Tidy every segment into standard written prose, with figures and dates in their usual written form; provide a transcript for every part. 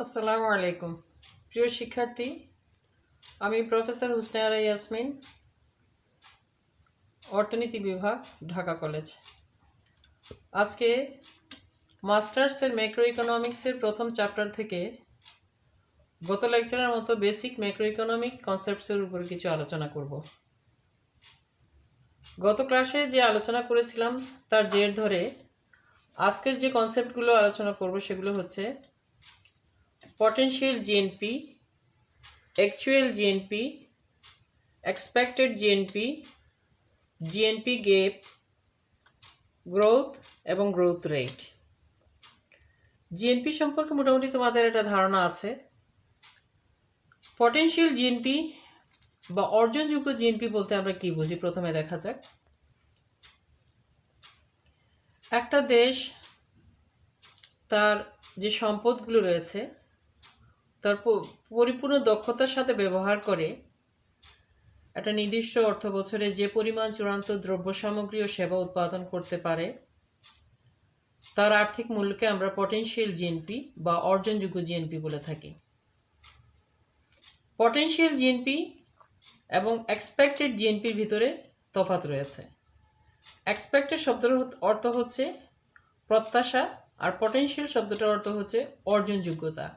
আসসালামু আলাইকুম প্রিয় শিক্ষার্থী, আমি প্রফেসর হুসনায়রা ইয়াসমিন, অর্থনীতি বিভাগ, ঢাকা কলেজ। আজকে মাস্টার্সের ম্যাক্রো ইকোনমিক্সের প্রথম চ্যাপ্টার থেকে গত লেকচারের মতো বেসিক ম্যাক্রো ইকোনমিক কনসেপ্টসের উপর কিছু আলোচনা করব। গত ক্লাসে যে আলোচনা করেছিলাম তার জের ধরে আজকের যে কনসেপ্টগুলো আলোচনা করব সেগুলো হচ্ছে potential GNP, actual GNP, expected GNP, GNP gap, growth এবং গ্রোথ রেট। জিএনপি সম্পর্কে মোটামুটি তোমাদের একটা ধারণা আছে। পটেনশিয়াল জিএনপি বা অর্জনযোগ্য জিএনপি বলতে আমরা কি বুঝি প্রথমে দেখা যাক। একটা দেশ তার যে সম্পদগুলো রয়েছে তার পরিপূর্ণ দক্ষতার সাথে ব্যবহার করে একটা নির্দিষ্ট অর্থ বছরে যে পরিমাণ চূড়ান্ত দ্রব্য সামগ্রী ও সেবা উৎপাদন করতে পারে তার আর্থিক মূল্যকে আমরা পটেনশিয়াল জিএনপি বা অর্জনযোগ্য জিএনপি বলে থাকি। পটেনশিয়াল জিএনপি এবং এক্সপেক্টেড জিএনপির ভিতরে তফাৎ রয়েছে। এক্সপেক্টেড শব্দের অর্থ হচ্ছে প্রত্যাশা আর পটেনশিয়াল শব্দটার অর্থ হচ্ছে অর্জনযোগ্যতা।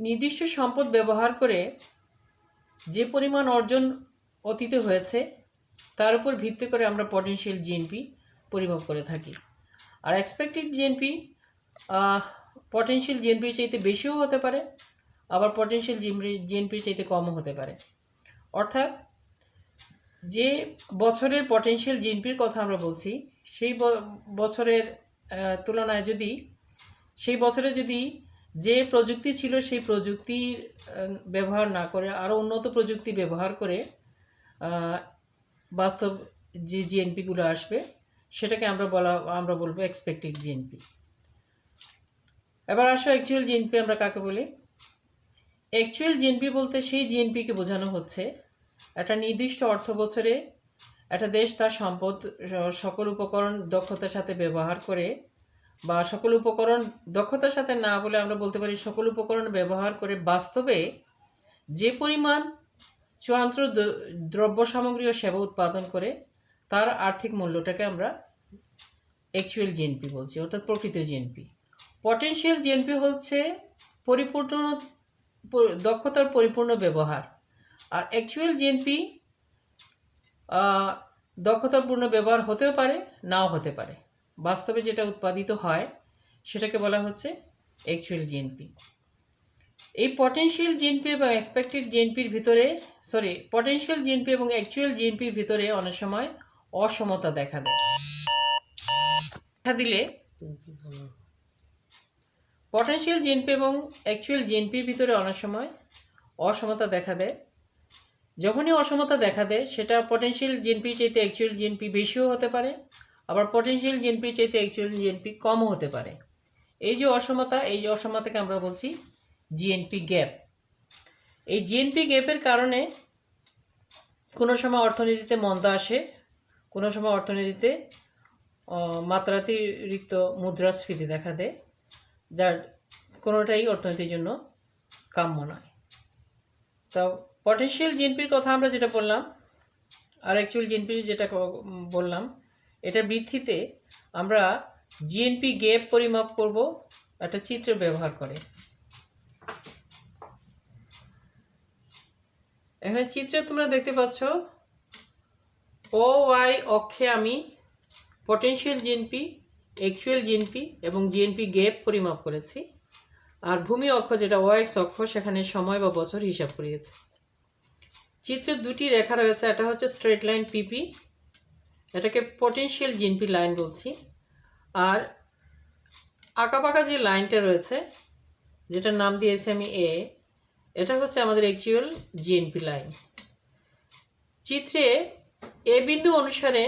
নির্দিষ্ট সম্পদ ব্যবহার করে যে পরিমাণ অর্জন অতীতে হয়েছে তার উপর ভিত্তি করে আমরা পটেনশিয়াল জিএনপি পরিমাপ করে থাকি। আর এক্সপেক্টেড জিএনপি পটেনশিয়াল জিএনপির চাইতে বেশিও হতে পারে, আবার পটেনশিয়াল জিএনপির চাইতে কমও হতে পারে। অর্থাৎ যে বছরের পটেনশিয়াল জিএনপির কথা আমরা বলছি সেই বছরের তুলনায় যদি সেই বছরে যদি যে প্রযুক্তি ছিল সেই প্রযুক্তির ব্যবহার না করে আরও উন্নত প্রযুক্তি ব্যবহার করে বাস্তব যে জিএনপিগুলো আসবে সেটাকে আমরা বলবো এক্সপেক্টেড জিএনপি। এবার আসো অ্যাকচুয়াল জিএনপি আমরা কাকে বলি। অ্যাকচুয়াল জিএনপি বলতে সেই জিএনপিকে বোঝানো হচ্ছে একটা নির্দিষ্ট অর্থ বছরে একটা দেশ তার সম্পদ সকল উপকরণ দক্ষতার সাথে ব্যবহার করে, বা সকল উপকরণ দক্ষতার সাথে না বলে আমরা বলতে পারি সকল উপকরণ ব্যবহার করে বাস্তবে যে পরিমাণ চূড়ান্ত দ্রব্য সামগ্রী ও সেবা উৎপাদন করে তার আর্থিক মূল্যটাকে আমরা অ্যাকচুয়াল জিএনপি বলছি, অর্থাৎ প্রকৃত জিএনপি। পটেনশিয়াল জিএনপি হচ্ছে পরিপূর্ণ দক্ষতার পরিপূর্ণ ব্যবহার, আর অ্যাকচুয়াল জিএনপি দক্ষতাপূর্ণ ব্যবহার হতেও পারে নাও হতে পারে, বাস্তবে যেটা উৎপাদিত হয় সেটাকে বলা হচ্ছে অ্যাকচুয়াল জিএনপি। এই পটেনশিয়াল জিএনপি এবং এক্সপেক্টেড জিএনপির ভিতরে পটেনশিয়াল জিএনপি এবং অ্যাকচুয়াল জিএনপির ভিতরে অনেক সময় অসমতা দেখা দিলে পটেনশিয়াল জিএনপি এবং অ্যাকচুয়াল জিএনপির ভিতরে অনেক সময় অসমতা দেখা দেয়। যখনই অসমতা দেখা দেয় সেটা পটেনশিয়াল জিএনপির চাইতে অ্যাকচুয়াল জিএনপি বেশিও হতে পারে, আবার পটেনশিয়াল জিএনপির চাইতে অ্যাকচুয়াল জিএনপি কমও হতে পারে। এই যে অসমতাকে আমরা বলছি জিএনপি গ্যাপ। এই জিএনপি গ্যাপের কারণে কোনো সময় অর্থনীতিতে মন্দা আসে, কোনো সময় অর্থনীতিতে মাত্রাতিরিক্ত মুদ্রাস্ফীতি দেখা দেয়, যার কোনোটাই অর্থনীতির জন্য কাম্য নয়। তো পটেনশিয়াল জিএনপির কথা আমরা যেটা বললাম আর অ্যাকচুয়াল জিএনপির যেটা বললাম, এটার ভিত্তিতে আমরা জিএনপি গ্যাপ পরিমাপ করব একটা চিত্র ব্যবহার করে। এখানে চিত্রে তোমরা দেখতে পাচ্ছ ও ওয়াই অক্ষে আমি পটেনশিয়াল জিএনপি, অ্যাকচুয়াল জিএনপি এবং জিএনপি গ্যাপ পরিমাপ করেছি, আর ভূমি অক্ষ যেটা ওএক্স অক্ষ সেখানে সময় বা বছর হিসাব করিয়েছি। চিত্রে দুটি রেখা রয়েছে, এটা হচ্ছে স্ট্রেট লাইন পিপি, এটাকে পটেনশিয়াল জিএনপি লাইন বলছি, আর আঁকাবাঁকা যে লাইনটা রয়েছে যেটার নাম দিয়েছি আমি এ, এটা হচ্ছে আমাদের অ্যাকচুয়াল জিএনপি লাইন। চিত্রে এ বিন্দু অনুসারে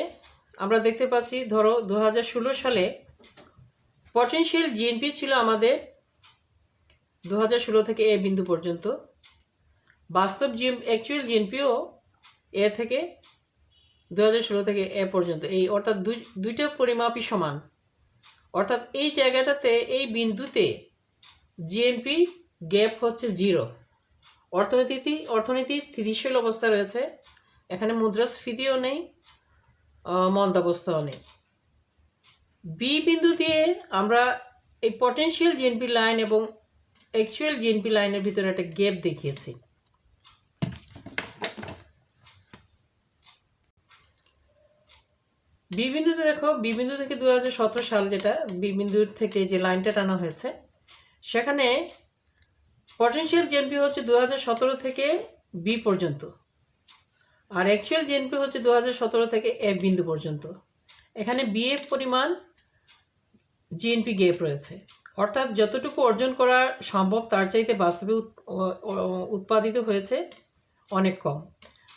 আমরা দেখতে পাচ্ছি, ধরো 2016 সালে পটেনশিয়াল জিএনপি ছিল আমাদের 2016 থেকে এ বিন্দু পর্যন্ত, বাস্তব অ্যাকচুয়াল জিএনপিও এ থেকে 2016 থেকে এ পর্যন্ত, এই অর্থাৎ দুইটা পরিমাপই সমান, অর্থাৎ এই জায়গাটাতে, এই বিন্দুতে জিএনপি গ্যাপ হচ্ছে 0। অর্থনীতি স্থিতিশীল অবস্থা রয়েছে, এখানে মুদ্রাস্ফীতিও নেই, মন্দাবস্থাও নেই। বি বিন্দু দিয়ে আমরা এই পটেনশিয়াল জিএনপি লাইন এবং অ্যাকচুয়াল জিএনপি লাইনের ভিতরে একটা গ্যাপ দেখিয়েছি। বি বিন্দুতে দেখো, বি বিন্দু থেকে 2017 সাল, যেটা বি বিন্দুর থেকে যে লাইনটা টানা হয়েছে, সেখানে পটেনশিয়াল জিএনপি হচ্ছে 2017 থেকে বি পর্যন্ত, আর অ্যাকচুয়াল জিএনপি হচ্ছে 2017 থেকে এফ বিন্দু পর্যন্ত। এখানে বিএফ পরিমাণ জিএনপি গ্যাপ রয়েছে, অর্থাৎ যতটুকু অর্জন করা সম্ভব তার চাইতে বাস্তবে উৎপাদিত হয়েছে অনেক কম,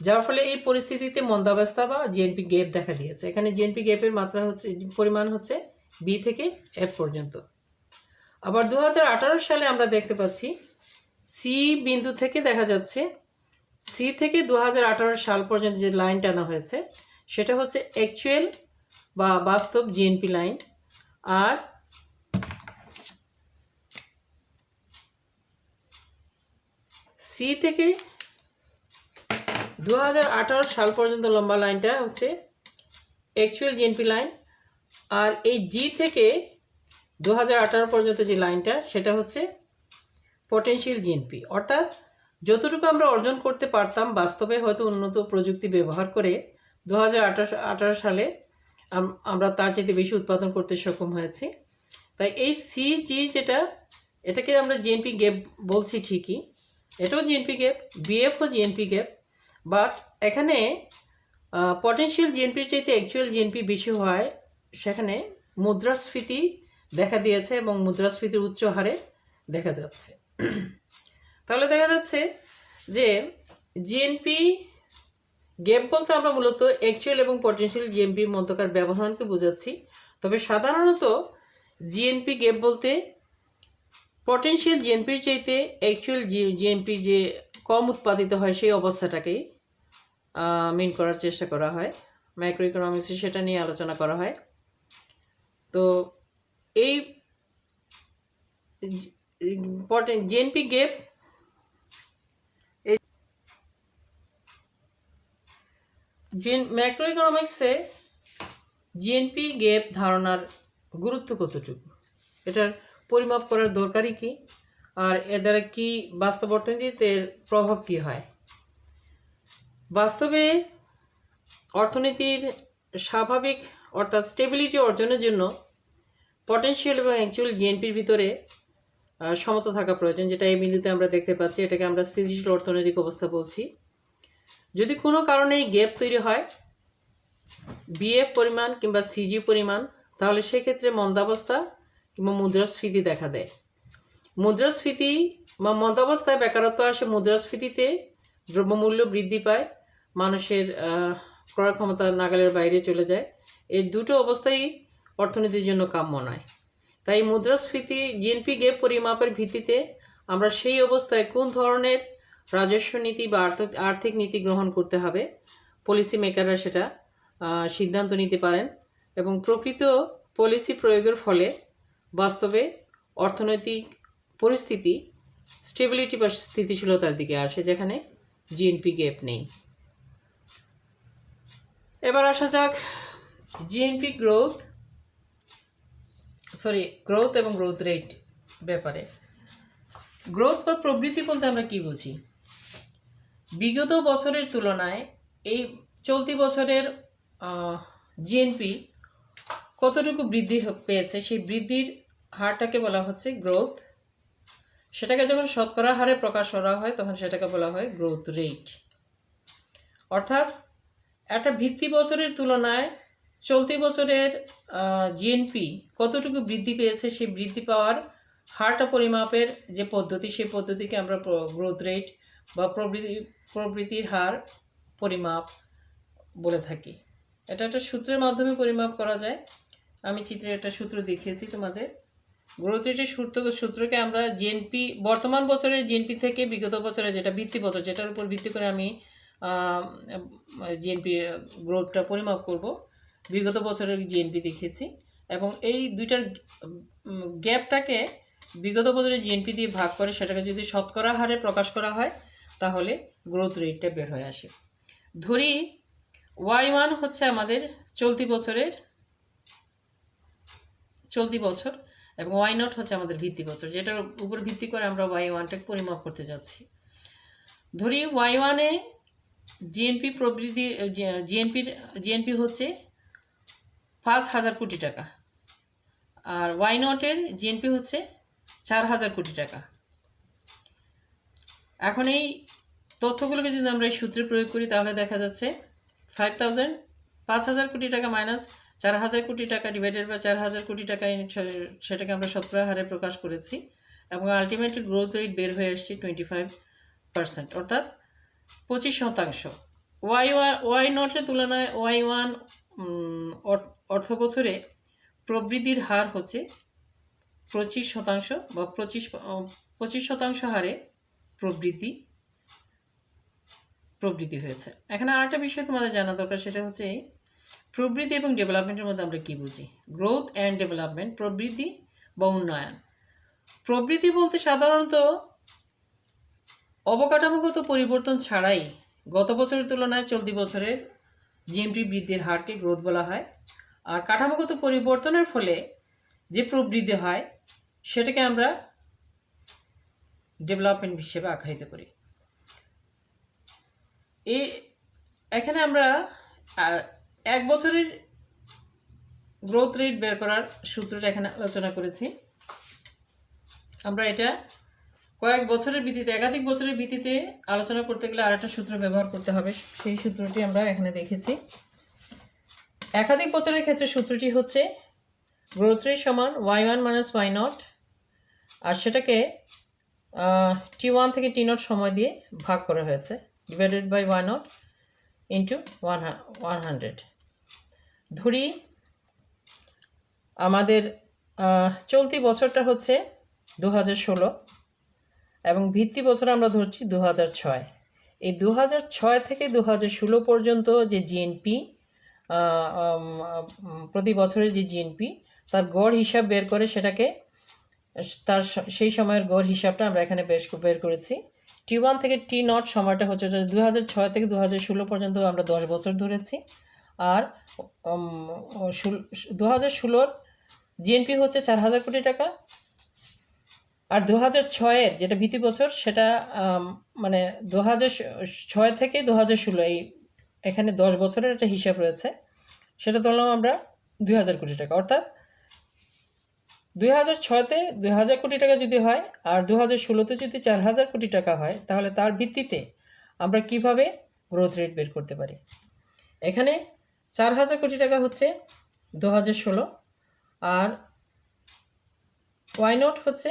যার ফলে এই পরিস্থিতিতে মন্দাবস্থা বা জিএনপি গ্যাপ দেখা দিয়েছে। এখানে জিএনপি গ্যাপের মাত্রা হচ্ছে, পরিমাণ হচ্ছে বি থেকে এফ পর্যন্ত। আবার 2018 সালে আমরা দেখতে পাচ্ছি সি বিন্দু থেকে দেখা যাচ্ছে, সি থেকে 2018 সাল পর্যন্ত যে লাইন টানা হয়েছে সেটা হচ্ছে অ্যাকচুয়াল বা বাস্তব জিএনপি লাইন। আর সি থেকে 2018 সাল পর্যন্ত লম্বা লাইনটা হচ্ছে অ্যাকচুয়াল জিএনপি লাইন, আর এই জি থেকে 2018 পর্যন্ত যে লাইনটা সেটা হচ্ছে পটেনশিয়াল জিএনপি। অর্থাৎ যতটুকু আমরা অর্জন করতে পারতাম বাস্তবে হয়তো উন্নত প্রযুক্তি ব্যবহার করে 2018 সালে আমরা তার চেয়ে বেশি উৎপাদন করতে সক্ষম হয়েছি। তাই এই সিজি যেটা, এটাকে আমরা জিএনপি গ্যাপ বলছি ঠিকই, এটাও জিএনপি গ্যাপ, বিএফও জিএনপি গ্যাপ, বাট এখানে পটেনশিয়াল জিএনপির চাইতে অ্যাকচুয়াল জিএনপি বেশি হওয়ায় সেখানে মুদ্রাস্ফীতি দেখা দিয়েছে এবং মুদ্রাস্ফীতির উচ্চ হারে দেখা যাচ্ছে। তাহলে দেখা যাচ্ছে যে জিএনপি গ্যাপ বলতে আমরা মূলত অ্যাকচুয়াল এবং পটেনশিয়াল জিএনপির মধ্যকার ব্যবধানকে বোঝাচ্ছি। তবে সাধারণত জিএনপি গ্যাপ বলতে পটেনশিয়াল জিএনপির চাইতে অ্যাকচুয়াল জিএনপি যে কম উৎপাদিত হয় সেই অবস্থাটাকেই মিন করার চেষ্টা করা হয়। মাইক্রো ইকোনমিক্সে সেটা নিয়ে আলোচনা করা হয়। তো এই জিএনপি গ্যাপ, ম্যাক্রো ইকোনমিক্সে জিএনপি গ্যাপ ধারণার গুরুত্ব কতটুকু, এটার পরিমাপ করার দরকারই কি, আর এর দ্বারা কি বাস্তব অর্থনীতিতে এর প্রভাব কি হয়। বাস্তবে অর্থনীতির স্বাভাবিক অর্থাৎ স্টেবিলিটি অর্জনের জন্য পটেনশিয়াল এবং অ্যাকচুয়াল জিএনপির ভিতরে সমতা থাকা প্রয়োজন, যেটা এই বিন্দুতে আমরা দেখতে পাচ্ছি। এটাকে আমরা স্থিতিশীল অর্থনৈতিক অবস্থা বলছি। যদি কোনো কারণে এই গ্যাপ তৈরি হয় বিএফ পরিমাণ কিংবা সিজি পরিমাণ, তাহলে সেক্ষেত্রে মন্দাবস্থা কিংবা মুদ্রাস্ফীতি দেখা দেয়। মুদ্রাস্ফীতি বা মন্দাবস্থায় বেকারত্ব আসে, মুদ্রাস্ফীতিতে দ্রব্যমূল্য বৃদ্ধি পায়, মানুষের ক্রয় ক্ষমতা নাগালের বাইরে চলে যায়। এই দুটো অবস্থাই অর্থনীতির জন্য কাম্য নয়। তাই মুদ্রাস্ফীতি জিএনপি গ্যাপ পরিমাপের ভিত্তিতে আমরা সেই অবস্থায় কোন ধরনের রাজস্ব নীতি বা আর্থিক নীতি গ্রহণ করতে হবে, পলিসি মেকাররা সেটা সিদ্ধান্ত নিতে পারেন এবং প্রকৃত পলিসি প্রয়োগের ফলে বাস্তবে অর্থনৈতিক পরিস্থিতি স্টেবিলিটি বা স্থিতিশীলতার দিকে আসে, যেখানে জিএনপি গ্যাপ নেই। এবার আসা যাক জিএনপি গ্রোথ এবং গ্রোথ রেট ব্যাপারে। গ্রোথ বা প্রবৃদ্ধি বলতে আমরা কি বুঝি? বিগত বছরের তুলনায় এই চলতি বছরের জিএনপি কতটুকু বৃদ্ধি পেয়েছে সেই বৃদ্ধির হারটাকে বলা হচ্ছে গ্রোথ। সেটাকে যখন শতকরা হারে প্রকাশ করা হয় তখন সেটাকে বলা হয় গ্রোথ রেট। অর্থাৎ একটা ভিত্তি বছরের তুলনায় চলতি বছরের জিএনপি কতটুকু বৃদ্ধি পেয়েছে সেই বৃদ্ধি পাওয়ার হারটা পরিমাপের যে পদ্ধতি, সেই পদ্ধতিকে আমরা গ্রোথ রেট বা প্রবৃদ্ধির হার পরিমাপ বলে থাকি। এটা একটা সূত্রের মাধ্যমে পরিমাপ করা যায়। আমি চিত্রে একটা সূত্র দেখিয়েছি তোমাদের। গ্রোথ রেটের সূত্রকে আমরা জিএনপি, বর্তমান বছরের জিএনপি থেকে বিগত বছরে যেটা ভিত্তি বছর, যেটার উপর ভিত্তি করে আমি জিএনপি গ্রোথটা পরিমাপ করব, বিগত বছরের জিএনপি দেখিয়েছি। এবং এই দুইটার গ্যাপটাকে বিগত বছরের জিএনপি দিয়ে ভাগ করে সেটাকে যদি শতকরা হারে প্রকাশ করা হয় তাহলে গ্রোথ রেটটা বের হয়ে আসে। ধরি Y1 হচ্ছে আমাদের চলতি বছর এবং Y0 হচ্ছে আমাদের ভিত্তি বছর, যেটার উপর ভিত্তি করে আমরা Y1টাকে পরিমাপ করতে যাচ্ছি। ধরি Y1-এ জিএনপি প্রবৃদ্ধি জিএনপি হচ্ছে 5,000 কোটি টাকা, আর Y0-এর জিএনপি হচ্ছে 4,000 কোটি টাকা। এখন এই তথ্যগুলোকে যদি আমরা এই সূত্রে প্রয়োগ করি তাহলে দেখা যাচ্ছে 5,000 কোটি টাকা মাইনাস 4,000 কোটি টাকা ডিভাইডেড বাই 4,000 কোটি টাকা, সেটাকে আমরা শতকরা হারে প্রকাশ করেছি এবং আলটিমেটলি গ্রোথ রেট বের হয়ে আসছে 25%, অর্থাৎ 25%। Y0-এর তুলনায় Y1 অর্থ বছরে প্রবৃদ্ধির হার হচ্ছে 25% বা 25% হারে প্রবৃদ্ধি হয়েছে। এখানে আরেকটা বিষয় তোমাদের জানা দরকার, সেটা হচ্ছে প্রবৃদ্ধি এবং ডেভেলপমেন্টের মধ্যে আমরা কি বুঝি। গ্রোথ অ্যান্ড ডেভেলপমেন্ট, প্রবৃদ্ধি বা উন্নয়ন। প্রবৃদ্ধি বলতে সাধারণত অবকাঠামোগত পরিবর্তন ছাড়াই গত বছরের তুলনায় চলতি বছরের জিএনপি বৃদ্ধির হারকে গ্রোথ বলা হয়, আর কাঠামোগত পরিবর্তনের ফলে যে প্রবৃদ্ধি হয় সেটাকে আমরা ডেভেলপমেন্ট হিসেবে আখ্যায়িত করি। এখানে আমরা এক বছরের গ্রোথ রেট বের করার সূত্রটা এখানে আলোচনা করেছি। আমরা এটা কয়েক বছরের ভিত্তিতে, একাধিক বছরের ভিত্তিতে আলোচনা করতে গেলে আর একটা সূত্র ব্যবহার করতে হবে, সেই সূত্রটি আমরা এখানে দেখেছি। একাধিক বছরের ক্ষেত্রে সূত্রটি হচ্ছে গ্রোথ রেট সমান Y1 মাইনাস Y0, আর সেটাকে T1 থেকে T0 সময় দিয়ে ভাগ করা হয়েছে, ডিভাইডেড বাই Y0 ইন্টু 100। ধরি আমাদের চলতি বছরটা হচ্ছে 2016 এবং ভিত্তি বছর আমরা ধরছি 2006। এই 2006 থেকে 2016 পর্যন্ত যে জিএনপি, প্রতি বছরের যে জিএনপি তার গড় হিসাব বের করে সেটাকে তার সেই সময়ের গড় হিসাবটা আমরা এখানে বের করেছি। T1 থেকে T0 সময়টা হচ্ছে 2006 থেকে 2016 পর্যন্ত আমরা 10 বছর ধরেছি, আর 2016-র জিএনপি হচ্ছে 4,000 কোটি টাকা, আর 2006-এর যেটা ভিত্তি বছর সেটা মানে 2006 থেকে 2016 এখানে 10 বছরের একটা হিসাব রয়েছে, সেটা ধরলাম আমরা 2,000 কোটি টাকা। অর্থাৎ 2006-তে 2,000 কোটি টাকা যদি হয় আর 2016-তে যদি 4,000 কোটি টাকা হয় তাহলে তার ভিত্তিতে আমরা কিভাবে গ্রোথ রেট বের করতে পারি। এখানে 4,000 কোটি টাকা হচ্ছে 2016, আর Y0 হচ্ছে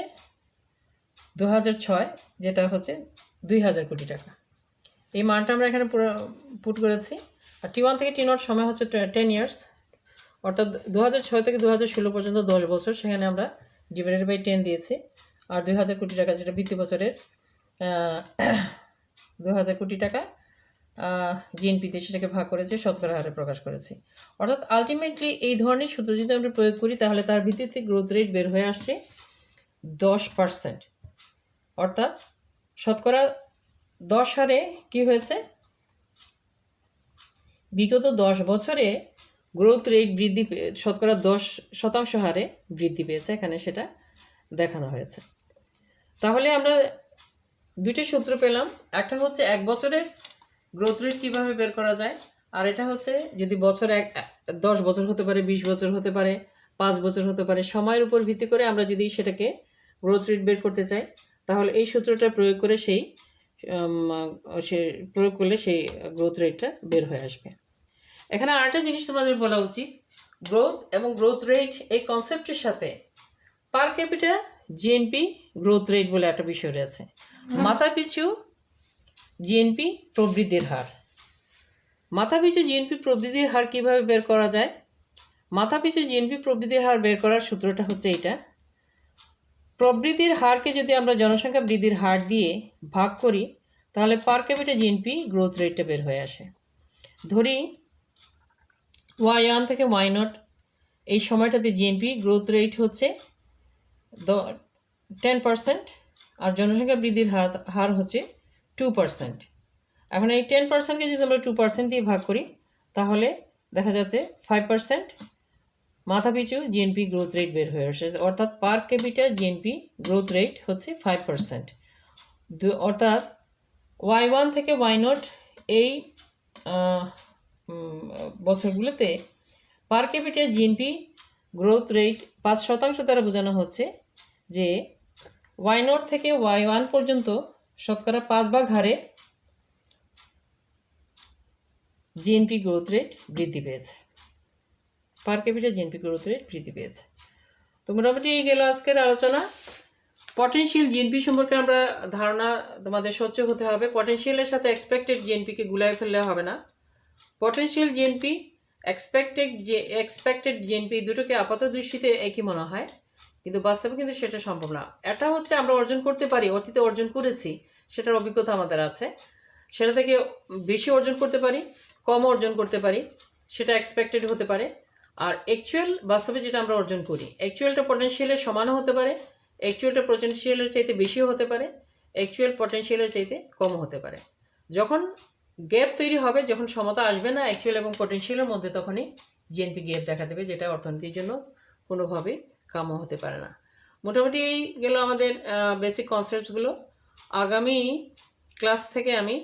2006 যেটা হচ্ছে 2,000 কোটি টাকা। এই মানটা আমরা এখানে পুট করেছি। আর T1 থেকে T0 সময় হচ্ছে 10 ইয়ার্স, অর্থাৎ 2006 থেকে 2016 পর্যন্ত 10 বছর, সেখানে আমরা ডিভাইডেড বাই 10 দিয়েছি। আর 2,000 কোটি টাকা যেটা ভিত্তি বছরের 2,000 কোটি টাকা জিএনপিতে সেটাকে ভাগ করেছে, শতকরা হারে প্রকাশ করেছি। অর্থাৎ আলটিমেটলি এই ধরনের সূত্র যদি আমরা প্রয়োগ করি তাহলে তার ভিত্তিতে গ্রোথ রেট বের হয়ে আসছে 10%। অর্থাৎ শতকরা 10 হারে কি হয়েছে, বিগত 10 বছরে গ্রোথ রেট বৃদ্ধি শতকরা 10% হারে বৃদ্ধি পেয়েছে, এখানে সেটা দেখানো হয়েছে। তাহলে আমরা দুইটি সূত্র পেলাম, একটা হচ্ছে এক বছরের গ্রোথ রেট কীভাবে বের করা যায়, আর এটা হচ্ছে যদি বছর 10 বছর হতে পারে, 20 বছর হতে পারে, 5 বছর হতে পারে, সময়ের উপর ভিত্তি করে আমরা যদি সেটাকে গ্রোথ রেট বের করতে চাই তাহলে এই সূত্রটা প্রয়োগ করে প্রয়োগ করলে সেই গ্রোথ রেটটা বের হয়ে আসবে। এখানে আরেকটা জিনিস তোমাদের বলা উচিত, গ্রোথ এবং গ্রোথ রেট এই কনসেপ্টের সাথে পার ক্যাপিটা জিএনপি গ্রোথ রেট বলে একটা বিষয় রয়েছে। মাথাপিছু জিএনপি প্রবৃদ্ধির হার। মাথাপিছু জিএনপি প্রবৃদ্ধির হার কিভাবে বের করা যায়? মাথাপিছু জিএনপি প্রবৃদ্ধির হার বের করার সূত্রটা হচ্ছে এটা। প্রবৃদ্ধির হারকে যদি আমরা জনসংখ্যা বৃদ্ধির হার দিয়ে ভাগ করি তাহলে পার ক্যাপিটা জিএনপি গ্রোথ রেটটা বের হয়ে আসে। ধরি Y1 থেকে Y0 এই সময়টাতে জিএনপি গ্রোথ রেট হচ্ছে 10%, আর জনসংখ্যা বৃদ্ধির হার হচ্ছে 2%। এখন এই 10%কে যদি আমরা 2% দিয়ে ভাগ করি তাহলে দেখা যাচ্ছে 5% মাথাপিছু জিএনপি গ্রোথ রেট বের হয়ে আসে, অর্থাৎ পার ক্যাপিটা জিএনপি গ্রোথ রেট হচ্ছে 5%। অর্থাৎ Y1 থেকে Y0 এই বছরগুলোতে পার ক্যাপিটা জিএনপি গ্রোথ রেট 5% দ্বারা বোঝানো হচ্ছে যে Y0 থেকে Y1 পর্যন্ত শতকরা 5 ভাগ হারে জিএনপি গ্রোথ রেট বৃদ্ধি পেয়েছে, পার ক্যাপিটা জিএনপি গ্রোথ রেট বৃদ্ধি পেয়েছে। তো মোটামুটি এই গেল আজকের আলোচনা। পটেনশিয়াল জিএনপি সম্পর্কে আমরা ধারণা তোমাদের স্বচ্ছ হতে হবে। পটেনশিয়ালের সাথে এক্সপেক্টেড জিএনপিকে গুলাই ফেললে হবে না। পটেনশিয়াল জিএনপি এক্সপেক্টেড জিএনপি দুটোকে আপাত দৃষ্টিতে একই মনে হয়, কিন্তু বাস্তবে কিন্তু সেটা সম্ভব না। এটা হচ্ছে আমরা অর্জন করতে পারি, অতীতে অর্জন করেছি, সেটার অভিজ্ঞতা আমাদের আছে, সেটা থেকে বেশি অর্জন করতে পারি, কম অর্জন করতে পারি, সেটা এক্সপেক্টেড হতে পারে। আর অ্যাকচুয়াল বাস্তবে যেটা আমরা অর্জন করি, অ্যাকচুয়ালটা পটেনশিয়ালের সমানও হতে পারে, অ্যাকচুয়ালটা পটেনশিয়ালের চাইতে বেশিও হতে পারে, অ্যাকচুয়াল পটেনশিয়ালের চাইতে কমও হতে পারে। যখন গ্যাপ তৈরি হবে, যখন সমতা আসবে না অ্যাকচুয়াল এবং পটেনশিয়ালের মধ্যে, তখনই জিএনপি গ্যাপ দেখা দেবে, যেটা অর্থনীতির জন্য কোনোভাবেই কাম্য হতে পারে না। মোটামুটি এই গেল আমাদের বেসিক কনসেপ্টসগুলো। আগামী ক্লাস থেকে আমি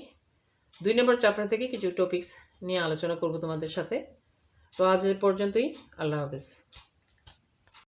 2 নম্বর চ্যাপ্টার থেকে কিছু টপিকস নিয়ে আলোচনা করব তোমাদের সাথে। তো আজ এ পর্যন্তই। আল্লাহ হাফেজ।